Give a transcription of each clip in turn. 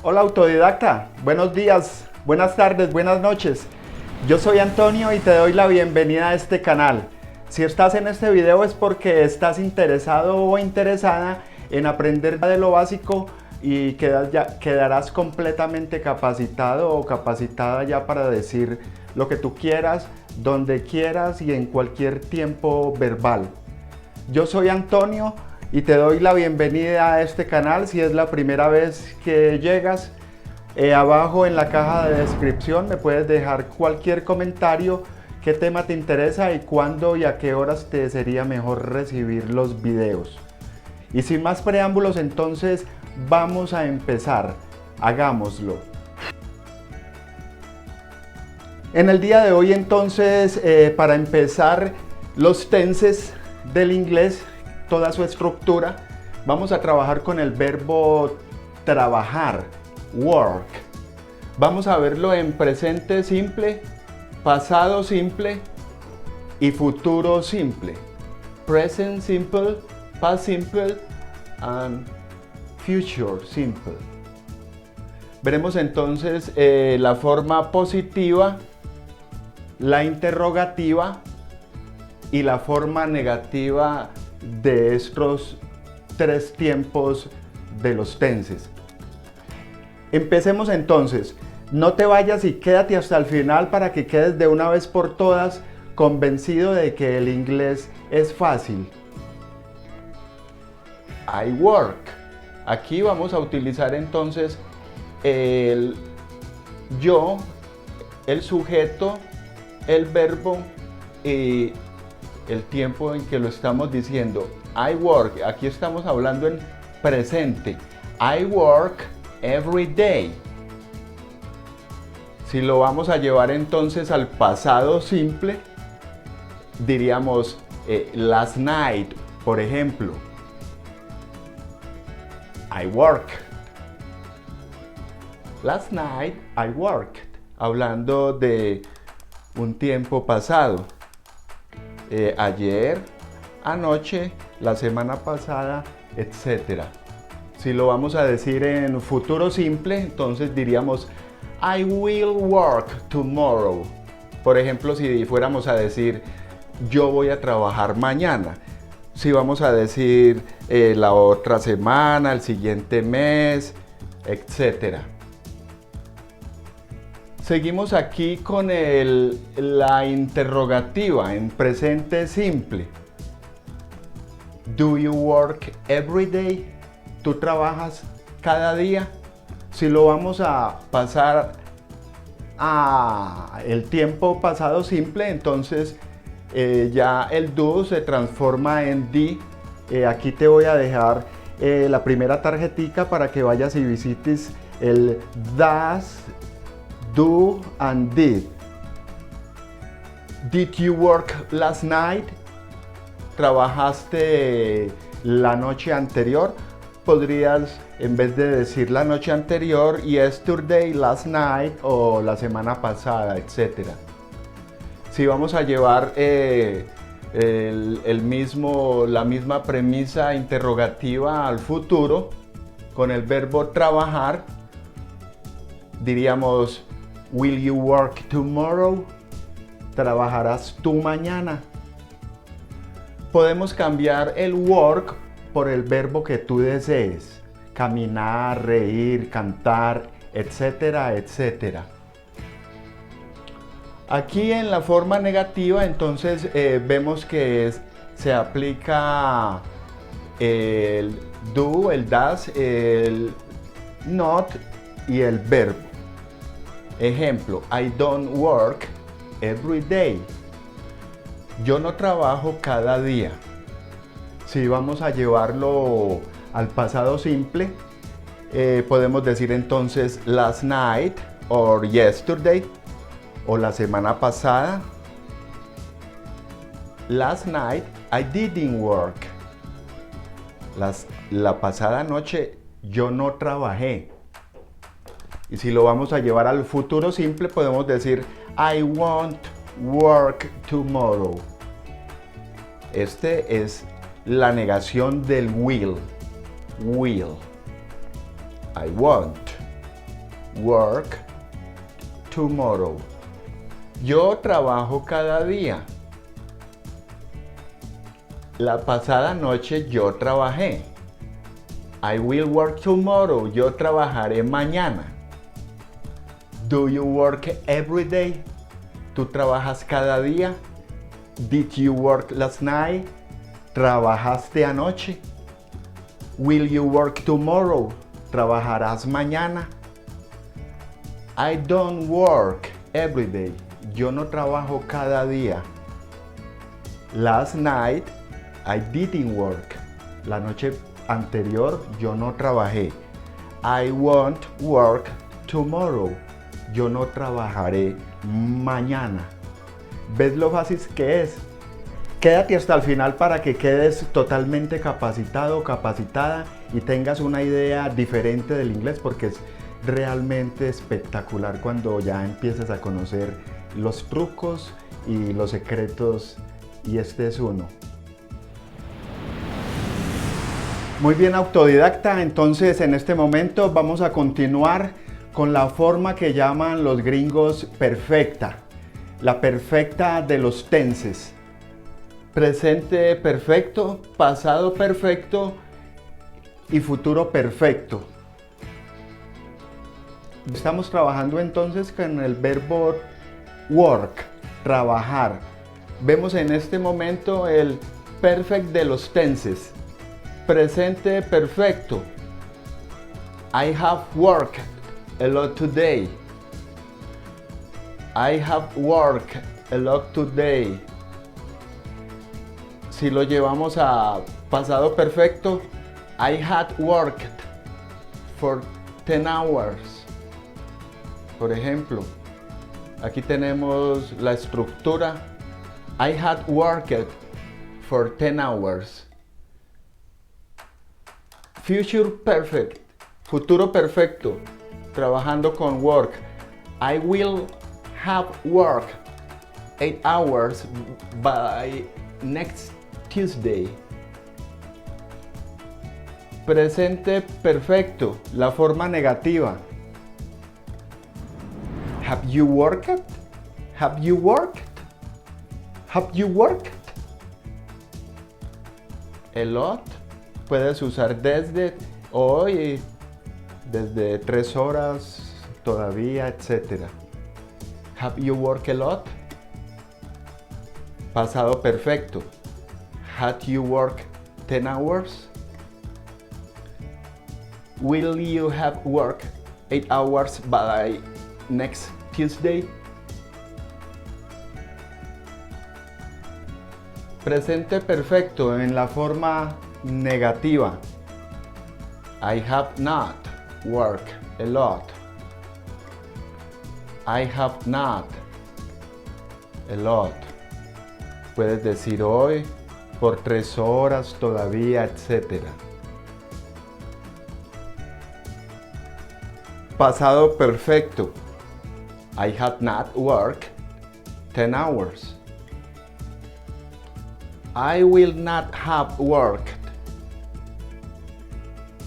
Hola autodidacta, buenos días, buenas tardes, buenas noches. Yo soy Antonio y te doy la bienvenida a este canal. Si estás en este video es porque estás interesado o interesada en aprender de lo básico y quedarás completamente capacitado o capacitada ya para decir lo que tú quieras, donde quieras y en cualquier tiempo verbal. Yo soy Antonio y te doy la bienvenida a este canal si es la primera vez que llegas. Abajo en la caja de descripción me puedes dejar cualquier comentario, qué tema te interesa y cuándo y a qué horas te sería mejor recibir los videos. Y sin más preámbulos, entonces vamos a empezar. Hagámoslo. En el día de hoy entonces, para empezar los tenses del inglés, toda su estructura, vamos a trabajar con el verbo trabajar, work. Vamos a verlo en presente simple, pasado simple y futuro simple. Present simple, past simple and future simple. Veremos entonces la forma positiva, la interrogativa y la forma negativa de estos tres tiempos de los tenses. Empecemos entonces. No te vayas y quédate hasta el final para que quedes de una vez por todas convencido de que el inglés es fácil. I work. Aquí vamos a utilizar entonces el yo, el sujeto, el verbo y el tiempo en que lo estamos diciendo. I work, aquí estamos hablando en presente. I work every day. Si lo vamos a llevar entonces al pasado simple, diríamos last night, por ejemplo. I work. Last night I worked. Hablando de un tiempo pasado. Ayer, anoche, la semana pasada, etc. Si lo vamos a decir en futuro simple, entonces diríamos I will work tomorrow. Por ejemplo, si fuéramos a decir yo voy a trabajar mañana. Si vamos a decir la otra semana, el siguiente mes, etc. Seguimos aquí con la interrogativa en presente simple. Do you work every day? ¿Tú trabajas cada día? Si lo vamos a pasar a el tiempo pasado simple, entonces ya el do se transforma en di. Aquí te voy a dejar la primera tarjetica para que vayas y visites el does, do and did. Did you work last night? ¿Trabajaste la noche anterior? Podrías, en vez de decir la noche anterior, yesterday, last night o la semana pasada, etc. Si vamos a llevar la misma premisa interrogativa al futuro, con el verbo trabajar, diríamos will you work tomorrow? ¿Trabajarás tú mañana? Podemos cambiar el work por el verbo que tú desees. Caminar, reír, cantar, etcétera, etcétera. Aquí en la forma negativa, entonces vemos que se aplica el do, el does, el not y el verbo. Ejemplo, I don't work every day. Yo no trabajo cada día. Si vamos a llevarlo al pasado simple, podemos decir entonces last night or yesterday o la semana pasada. Last night I didn't work. La pasada noche yo no trabajé. Y si lo vamos a llevar al futuro simple, podemos decir I won't work tomorrow. Este es la negación del will. Will. I won't. work tomorrow. Yo trabajo cada día. La pasada noche yo trabajé. I will work tomorrow. Yo trabajaré mañana. Do you work every day? ¿Tú trabajas cada día? Did you work last night? ¿Trabajaste anoche? Will you work tomorrow? ¿Trabajarás mañana? I don't work every day. Yo no trabajo cada día. Last night, I didn't work. La noche anterior yo no trabajé. I won't work tomorrow. Yo no trabajaré mañana. ¿Ves lo fácil que es? Quédate hasta el final para que quedes totalmente capacitado, capacitada y tengas una idea diferente del inglés, porque es realmente espectacular cuando ya empiezas a conocer los trucos y los secretos, y este es uno. Muy bien, autodidacta. Entonces en este momento vamos a continuar con la forma que llaman los gringos perfecta. La perfecta de los tenses. Presente perfecto, pasado perfecto y futuro perfecto. Estamos trabajando entonces con el verbo work, trabajar. Vemos en este momento el perfect de los tenses. Presente perfecto. I have worked a lot today. I have worked a lot today. Si lo llevamos a pasado perfecto, I had worked for 10 hours. Por ejemplo, aquí tenemos la estructura. I had worked for 10 hours. Future perfect, futuro perfecto, trabajando con work. I will have worked 8 hours by next Tuesday. Presente perfecto, la forma negativa. Have you worked? Have you worked? Have you worked? A lot. Puedes usar desde, hoy, desde 3 horas, todavía, etc. Have you worked a lot? Pasado perfecto. Had you worked 10 hours? Will you have worked 8 hours by next Tuesday? Presente perfecto en la forma negativa. I have not worked a lot. I have not a lot. Puedes decir hoy, por 3 horas todavía, etc. Pasado perfecto. I had not worked 10 hours. I will not have worked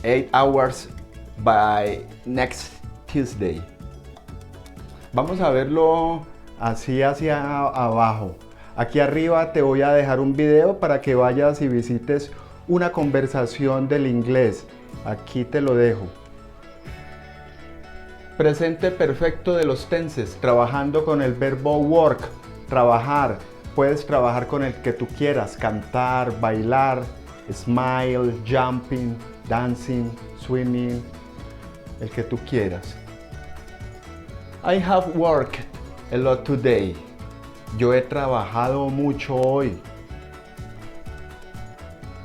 8 hours by next Tuesday. Vamos a verlo así hacia abajo. Aquí arriba te voy a dejar un video para que vayas y visites una conversación del inglés. Aquí te lo dejo. Presente perfecto de los tenses, trabajando con el verbo work, trabajar. Puedes trabajar con el que tú quieras, cantar, bailar, smile, jumping, dancing, swimming, el que tú quieras. I have worked a lot today. Yo he trabajado mucho hoy.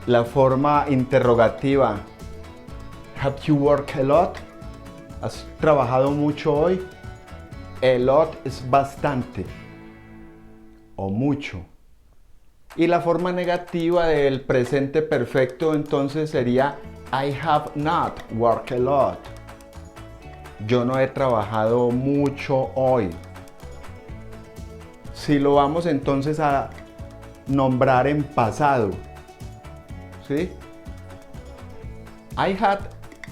La forma interrogativa. Have you worked a lot? ¿Has trabajado mucho hoy? A lot es bastante o mucho. Y la forma negativa del presente perfecto entonces sería I have not worked a lot. Yo no he trabajado mucho hoy. Si lo vamos entonces a nombrar en pasado, ¿sí? I had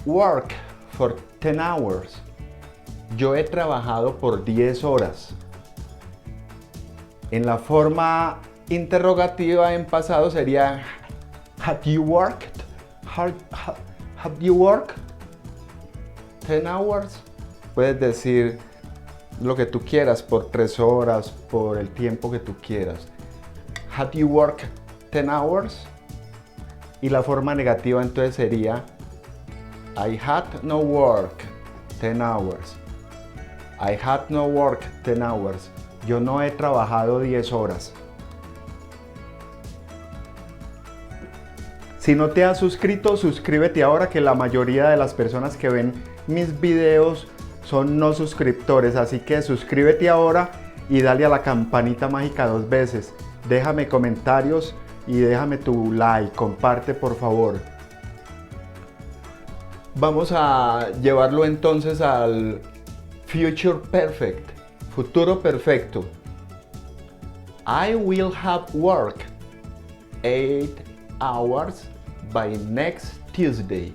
worked for 10 hours. Yo he trabajado por 10 horas. En la forma interrogativa en pasado sería have you worked? Have you worked 10 hours? Puedes decir lo que tú quieras, por 3 horas, por el tiempo que tú quieras. Have you worked 10 hours? Y la forma negativa entonces sería I had no work 10 hours. I had no work 10 hours. Yo no he trabajado 10 horas. Si no te has suscrito, suscríbete ahora, que la mayoría de las personas que ven mis videos son no suscriptores. Así que suscríbete ahora y dale a la campanita mágica 2 veces. Déjame comentarios y déjame tu like. Comparte, por favor. Vamos a llevarlo entonces al Future Perfect, futuro perfecto. I will have work 8 hours by next Tuesday.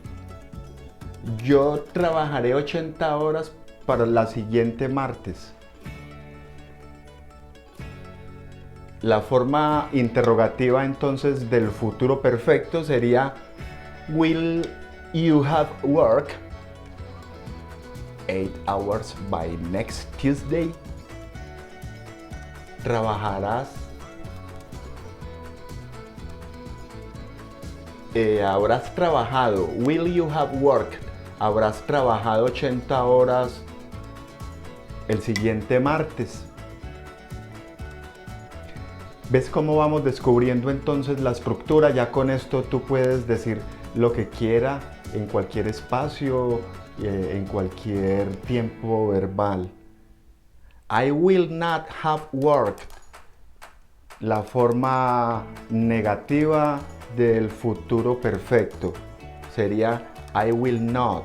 Yo trabajaré 80 horas para la siguiente martes. La forma interrogativa entonces del futuro perfecto sería will you have work 8 hours by next Tuesday? ¿Trabajarás? Habrás trabajado. Will you have worked? Habrás trabajado 80 horas el siguiente martes. ¿Ves cómo vamos descubriendo entonces la estructura? Ya con esto tú puedes decir lo que quiera en cualquier espacio, en cualquier tiempo verbal. I will not have worked. La forma negativa del futuro perfecto sería I will not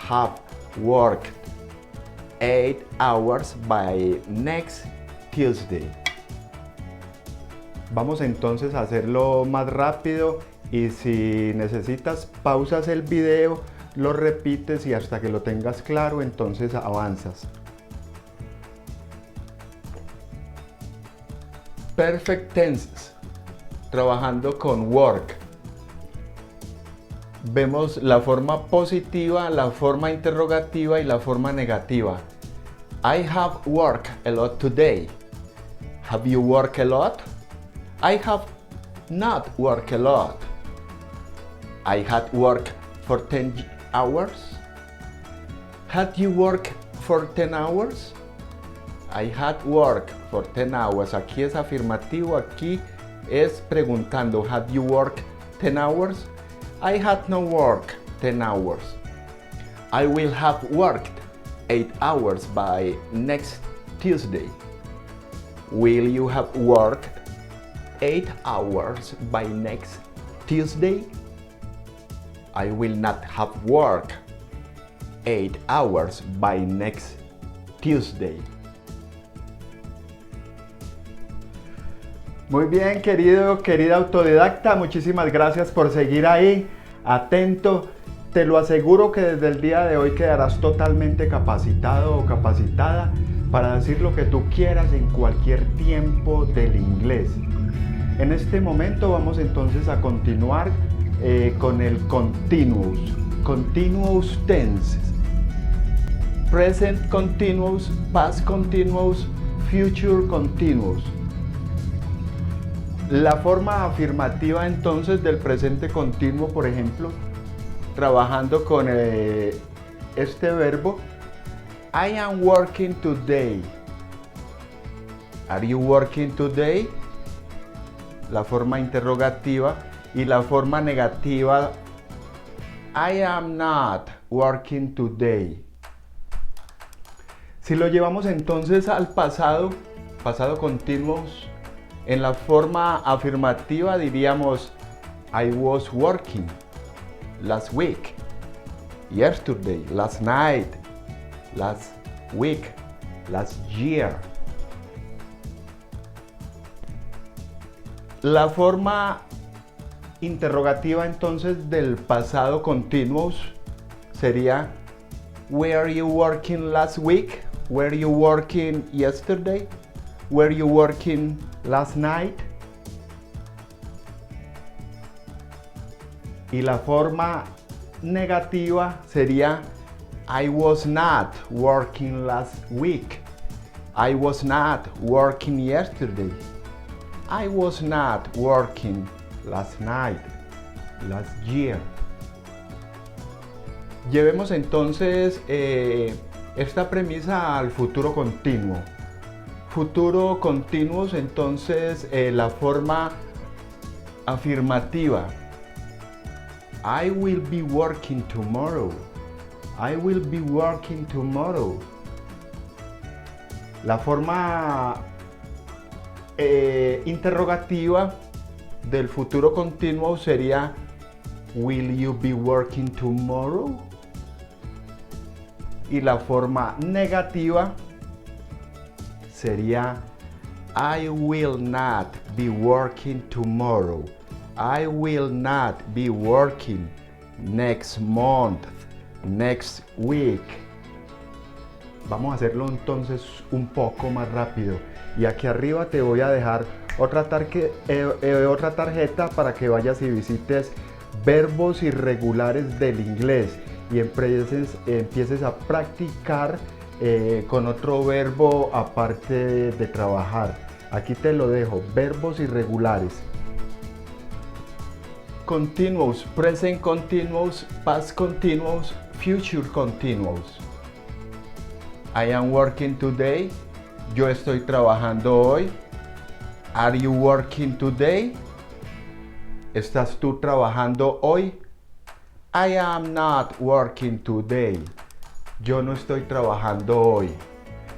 have worked 8 hours by next Tuesday. Vamos entonces a hacerlo más rápido, y si necesitas pausas el video, lo repites y hasta que lo tengas claro, entonces avanzas. Perfect tenses, trabajando con work. Vemos la forma positiva, la forma interrogativa y la forma negativa. I have worked a lot today. Have you worked a lot? I have not worked a lot. I had worked for 10 hours. Had you worked for 10 hours? I had worked for 10 hours. Aquí es afirmativo, aquí es preguntando. Had you worked 10 hours? I had no work 10 hours. I will have worked 8 hours by next Tuesday. Will you have worked 8 hours by next Tuesday? I will not have work 8 hours by next Tuesday. Muy bien, querida autodidacta, muchísimas gracias por seguir ahí, atento. Te lo aseguro que desde el día de hoy quedarás totalmente capacitado o capacitada para decir lo que tú quieras en cualquier tiempo del inglés. En este momento vamos entonces a continuar con el continuous tenses, present continuous, past continuous, future continuous. La forma afirmativa entonces del presente continuo, por ejemplo, trabajando con este verbo, I am working today. Are you working today? La forma interrogativa. Y la forma negativa, I am not working today. Si lo llevamos entonces al pasado continuous, en la forma afirmativa diríamos I was working last week, yesterday, last night, last week, last year. La forma interrogativa entonces del pasado continuous sería Were you working last week? Were you working yesterday? Were you working last night? Y la forma negativa sería I was not working last week. I was not working yesterday. I was not working last night, last year. Llevemos entonces esta premisa al futuro continuo. Futuro continuo, entonces la forma afirmativa. I will be working tomorrow. I will be working tomorrow. La forma interrogativa del futuro continuo sería Will you be working tomorrow? Y la forma negativa sería I will not be working tomorrow. I will not be working next month, next week. Vamos a hacerlo entonces un poco más rápido. Y aquí arriba te voy a dejar otra tarjeta para que vayas y visites verbos irregulares del inglés y empieces a practicar con otro verbo aparte de trabajar. Aquí te lo dejo, verbos irregulares. Continuous, present continuous, past continuous, future continuous. I am working today. Yo estoy trabajando hoy. Are you working today? ¿Estás tú trabajando hoy? I am not working today. Yo no estoy trabajando hoy.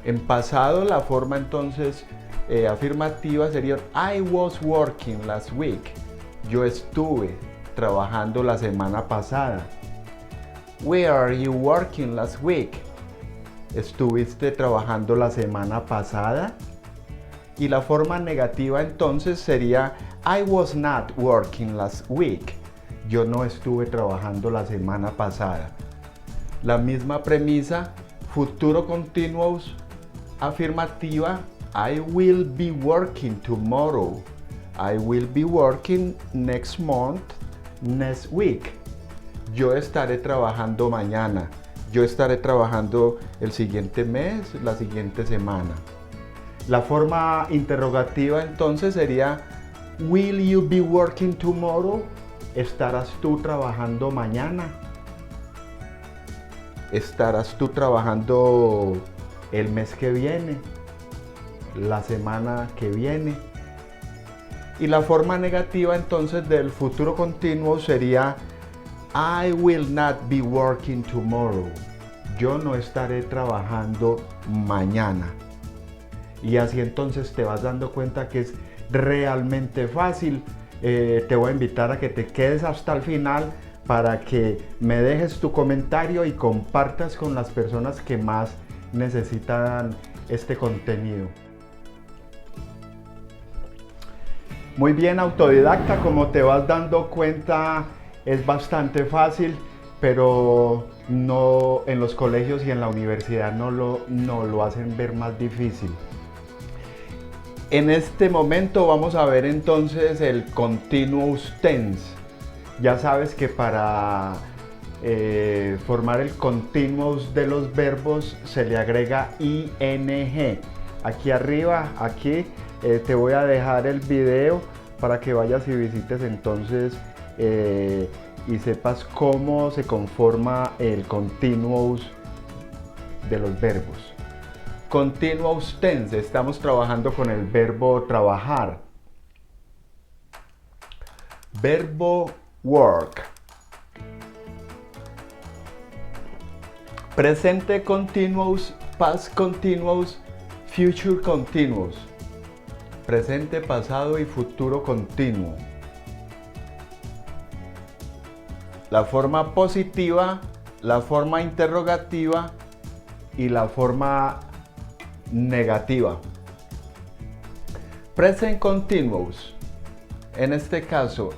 En pasado la forma entonces afirmativa sería I was working last week. Yo estuve trabajando la semana pasada. Where are you working last week? ¿Estuviste trabajando la semana pasada? Y la forma negativa entonces sería I was not working last week. Yo no estuve trabajando la semana pasada. La misma premisa, futuro continuous, afirmativa, I will be working tomorrow. I will be working next month, next week. Yo estaré trabajando mañana. Yo estaré trabajando el siguiente mes, la siguiente semana. La forma interrogativa entonces sería Will you be working tomorrow? ¿Estarás tú trabajando mañana? ¿Estarás tú trabajando el mes que viene? ¿La semana que viene? Y la forma negativa entonces del futuro continuo sería I will not be working tomorrow. Yo no estaré trabajando mañana. Y así entonces te vas dando cuenta que es realmente fácil. Te voy a invitar a que te quedes hasta el final para que me dejes tu comentario y compartas con las personas que más necesitan este contenido. Muy bien, autodidacta, como te vas dando cuenta es bastante fácil, pero no en los colegios y en la universidad no lo hacen ver más difícil. En este momento vamos a ver entonces el continuous tense. Ya sabes que para formar el continuous de los verbos se le agrega ing. Aquí arriba, aquí te voy a dejar el video para que vayas y visites entonces y sepas cómo se conforma el continuous de los verbos. Continuous tense, estamos trabajando con el verbo trabajar. Verbo work. Presente continuous, past continuous, future continuous. Presente, pasado y futuro continuo. La forma positiva, la forma interrogativa y la forma negativa. Present continuous. En este caso,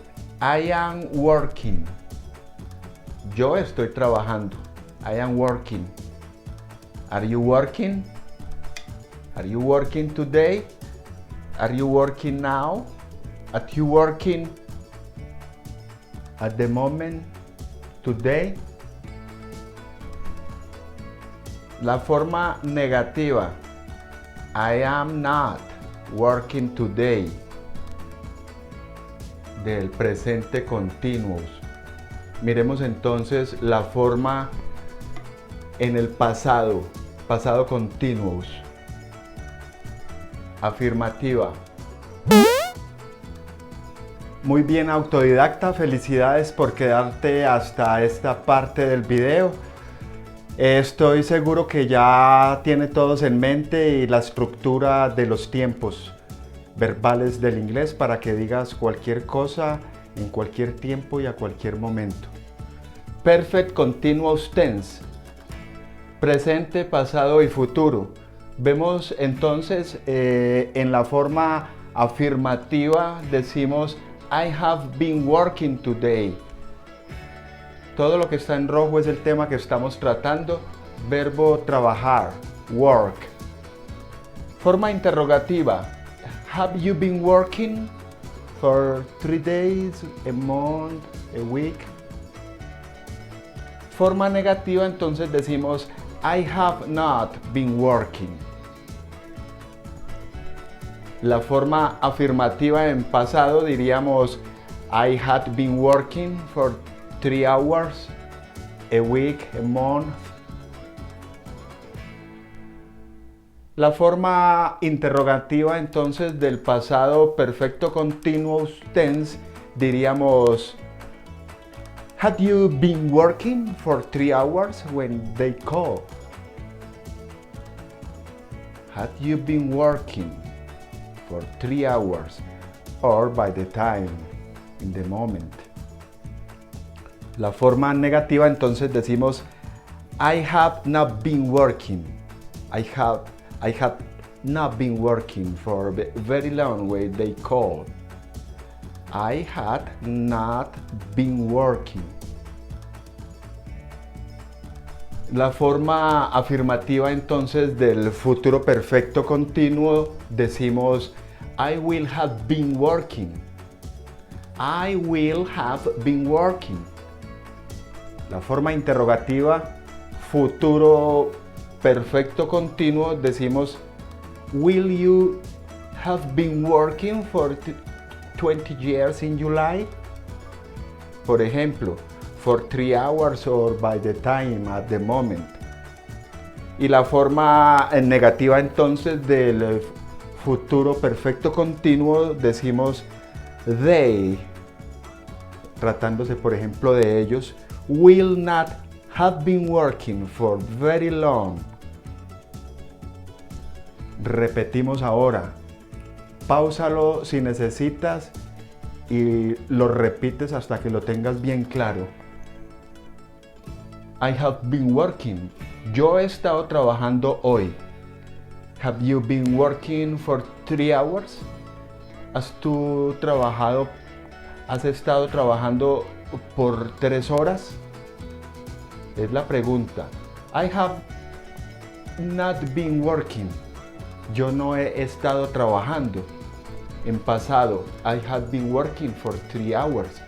I am working. Yo estoy trabajando. I am working. Are you working? Are you working today? Are you working now? Are you working at the moment? Today? La forma negativa. I am not working today. Del presente continuous. Miremos entonces la forma en el pasado, pasado continuous. Afirmativa. Muy bien, autodidacta, felicidades por quedarte hasta esta parte del video. Estoy seguro que ya tiene todos en mente y la estructura de los tiempos verbales del inglés para que digas cualquier cosa en cualquier tiempo y a cualquier momento. Perfect Continuous Tense. Presente, pasado y futuro. Vemos entonces en la forma afirmativa decimos I have been working today. Todo lo que está en rojo es el tema que estamos tratando. Verbo trabajar, work. Forma interrogativa. Have you been working for 3 days, a month, a week? Forma negativa, entonces decimos I have not been working. La forma afirmativa en pasado diríamos I had been working for 3 hours, a week, a month. La forma interrogativa entonces del pasado perfecto continuous tense diríamos had you been working for 3 hours when they call? Had you been working for 3 hours or by the time, in the moment? La forma negativa entonces decimos I have not been working. I had not been working for very long when they call. I had not been working. La forma afirmativa entonces del futuro perfecto continuo decimos I will have been working. I will have been working. La forma interrogativa futuro perfecto continuo decimos will you have been working for 20 years in July? Por ejemplo, for 3 hours or by the time, at the moment. Y la forma negativa entonces del futuro perfecto continuo decimos they, tratándose por ejemplo de ellos, will not have been working for very long. Repetimos ahora. Páusalo si necesitas y lo repites hasta que lo tengas bien claro. I have been working. Yo he estado trabajando hoy. Have you been working for 3 hours? ¿Has estado trabajando por 3 horas? Es la pregunta. I have not been working. Yo no he estado trabajando. En pasado, I have been working for 3 hours.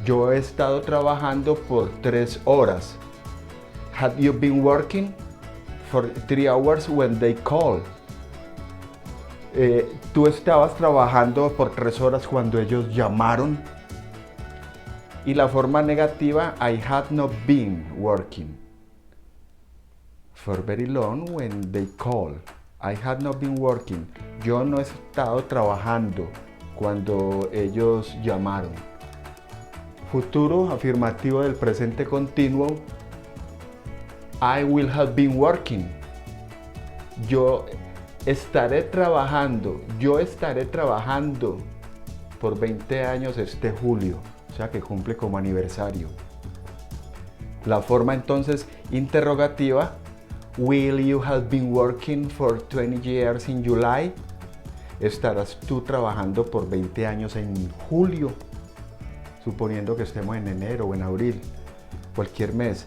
Yo he estado trabajando por 3 horas. Have you been working for 3 hours when they call? Tú estabas trabajando por 3 horas cuando ellos llamaron. Y la forma negativa, I had not been working for very long when they call. I had not been working. Yo no he estado trabajando cuando ellos llamaron. Futuro afirmativo del presente continuo. I will have been working. Yo estaré trabajando por 20 años este julio. O sea que cumple como aniversario. La forma entonces interrogativa. Will you have been working for 20 years in July? ¿Estarás tú trabajando por 20 años en julio? Suponiendo que estemos en enero o en abril, cualquier mes.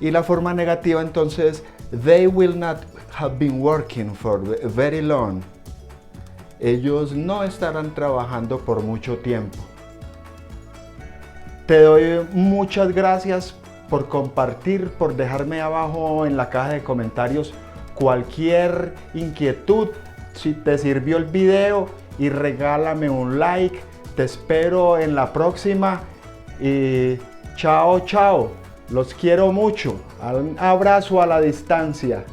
Y la forma negativa entonces, they will not have been working for very long. Ellos no estarán trabajando por mucho tiempo. Te doy muchas gracias por compartir, por dejarme abajo en la caja de comentarios cualquier inquietud. Si te sirvió el video, y regálame un like. Te espero en la próxima y chao, chao. Los quiero mucho. Un abrazo a la distancia.